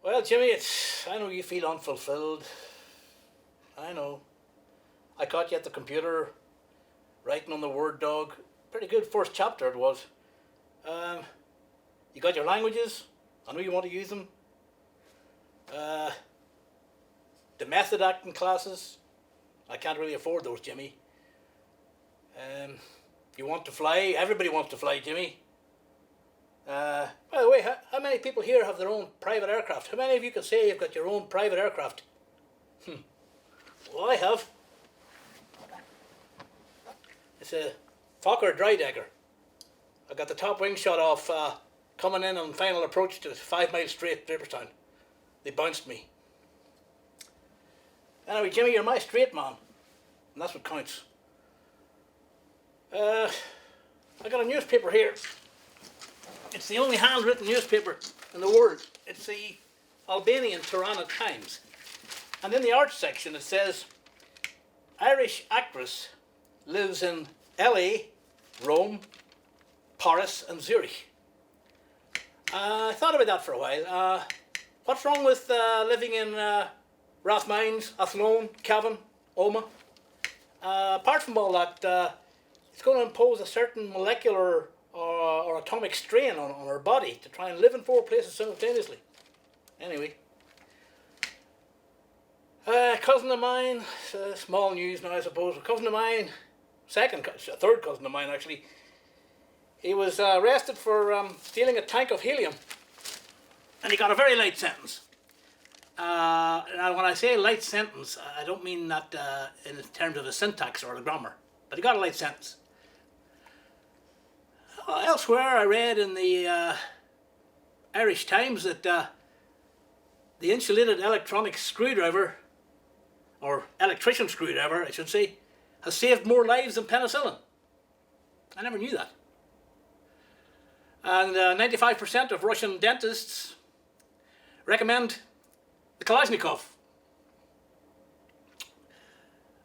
Well, Jimmy, I know you feel unfulfilled. I know. I caught you at the computer, writing on the Word dog. Pretty good first chapter it was. Um, you got your languages. I know you want to use them. Uh, the method acting classes. I can't really afford those, Jimmy. You want to fly. Everybody wants to fly, Jimmy. By the way, how many people here have their own private aircraft? How many of you can say you've got your own private aircraft? Well, I have. It's a Fokker Drydecker. I got the top wing shot off coming in on final approach to 5 miles straight, Draperstown. They bounced me. Anyway, Jimmy, you're my straight man, and that's what counts. I got a newspaper here. It's the only handwritten newspaper in the world. It's the Albanian Tirana Times. And in the arts section it says, Irish actress lives in LA, Rome, Paris and Zurich. I thought about that for a while. What's wrong with living in Rathmines, Athlone, Cavan, Omagh? Apart from all that, it's going to impose a certain molecular or atomic strain on our body to try and live in 4 places simultaneously. Anyway. Cousin of mine, small news now I suppose, a cousin of mine, third cousin of mine actually, he was arrested for stealing a tank of helium, and he got a very light sentence. Now when I say light sentence, I don't mean that in terms of the syntax or the grammar, but he got a light sentence. Elsewhere I read in the Irish Times that the insulated electronic screwdriver, or electrician screwdriver I should say, has saved more lives than penicillin. I never knew that. And 95% of Russian dentists recommend the Kalashnikov.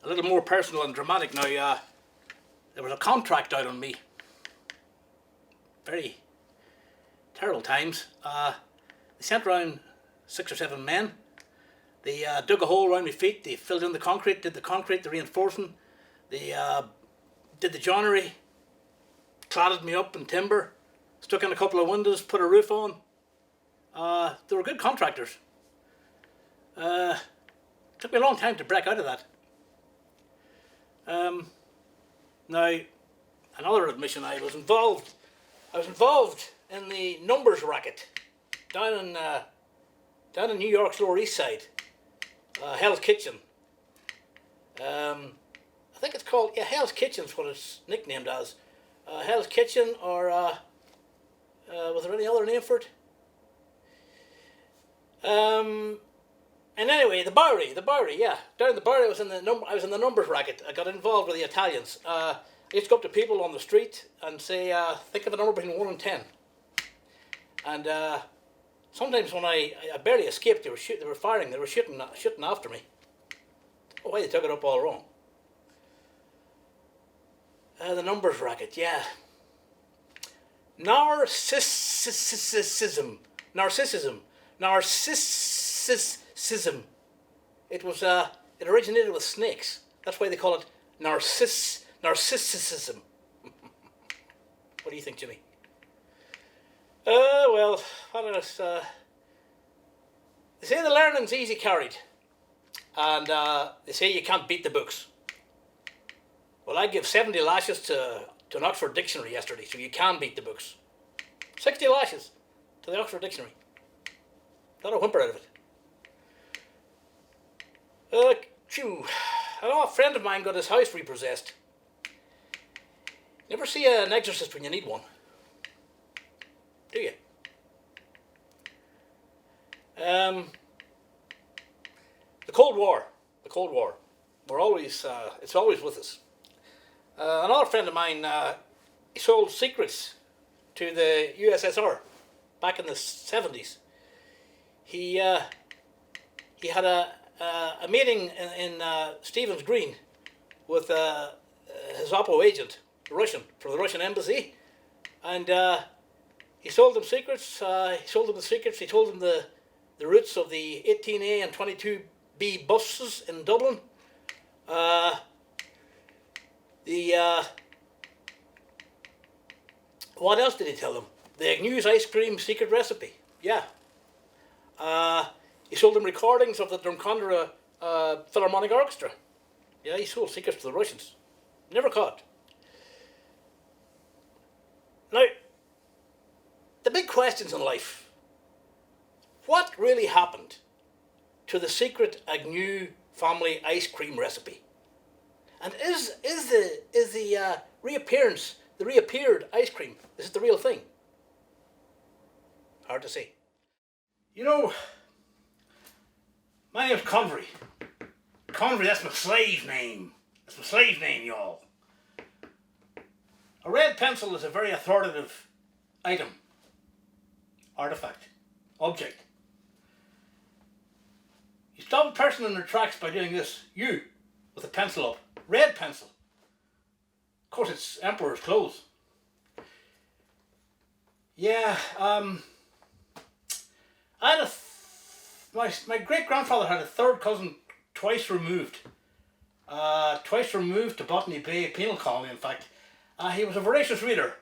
A little more personal and dramatic now. There was a contract out on me. Very terrible times. They sent around 6 or 7 men. They dug a hole around my feet. They filled in the concrete, did the concrete, the reinforcing. They did the joinery, cladded me up in timber, stuck in a couple of windows, put a roof on. They were good contractors. Took me a long time to break out of that. Now, another admission, I was involved in the numbers racket down in New York's Lower East Side, Hell's Kitchen. I think it's called, Hell's Kitchen's what it's nicknamed as. Hell's Kitchen, or was there any other name for it? And anyway, the Bowery, yeah. Down in the Bowery, I was in the numbers racket. I got involved with the Italians. I used to go up to people on the street and say, think of a number between 1 and 10. And sometimes when I barely escaped, they were shooting after me. Oh, why they took it up all wrong. The numbers racket, yeah. Narcissism. It originated with snakes. That's why they call it narcissism. What do you think, Jimmy? Well, what else? They say the learning's easy carried, and they say you can't beat the books. Well, I give 70 lashes to an Oxford Dictionary yesterday, so you can beat the books. 60 lashes to the Oxford Dictionary. Not a whimper out of it. I know a friend of mine got his house repossessed. You never see an exorcist when you need one, do you? The Cold War. It's always with us. Another friend of mine, he sold secrets to the USSR back in the 70s. He had a meeting in Stephen's Green with his Oppo agent, Russian, from the Russian embassy, and he sold them secrets. He told them the routes of the 18A and 22B buses in Dublin. What else did he tell them? The Agnew's ice cream secret recipe. Yeah. He sold them recordings of the Drumcondra Philharmonic Orchestra. Yeah, he sold secrets to the Russians. Never caught. Now, the big questions in life. What really happened to the secret Agnew family ice cream recipe? And is the reappearance, the reappeared ice cream, is it the real thing? Hard to say. You know, my name's Convery. Convery, that's my slave name. That's my slave name, y'all. A red pencil is a very authoritative item, artifact, object. You stop a person in their tracks by doing this. You, with a pencil up. Red pencil. Of course, it's Emperor's clothes. Yeah, I had my great grandfather had a third cousin twice removed to Botany Bay Penal Colony. In fact, he was a voracious reader.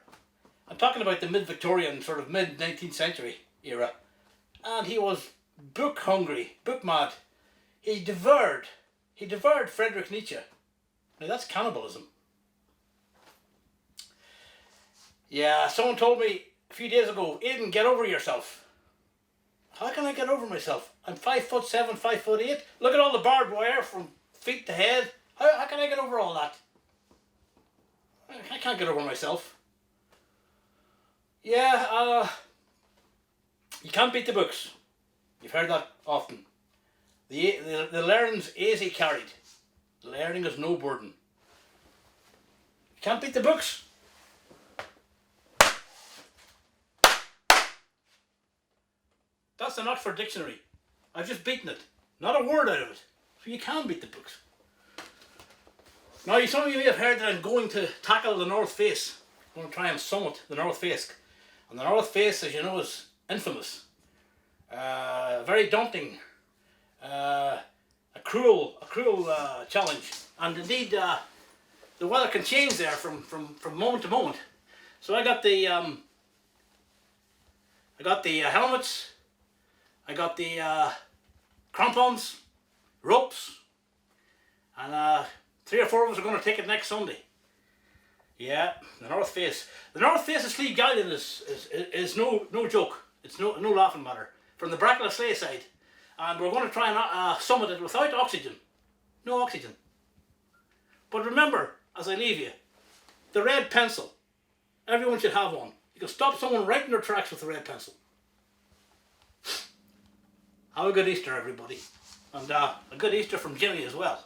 I'm talking about the mid-Victorian, sort of mid-19th century era, and he was book hungry, book mad. He devoured Friedrich Nietzsche. Now that's cannibalism. Yeah, someone told me a few days ago, Aidan, get over yourself. How can I get over myself? I'm 5'7", 5'8". Look at all the barbed wire from feet to head. How can I get over all that? I can't get over myself. Yeah, you can't beat the books. You've heard that often. The learning's easy carried. Learning is no burden. You can't beat the books. That's an Oxford Dictionary. I've just beaten it. Not a word out of it. So you can beat the books. Now, some of you may have heard that I'm going to tackle the North Face. I'm going to try and summit the North Face. And the North Face, as you know, is infamous. Very daunting. A cruel challenge. And indeed, the weather can change there from moment to moment. So I got the helmets. I got the crampons, ropes, and 3 or 4 of us are going to take it next Sunday. Yeah, the North Face. The North Face of Slieve Gallion is no joke. It's no laughing matter. From the Brackla Slay side. And we're going to try and summit it without oxygen. No oxygen. But remember, as I leave you, the red pencil. Everyone should have one. You can stop someone right in their tracks with the red pencil. Have a good Easter, everybody. And a good Easter from Jimmy as well.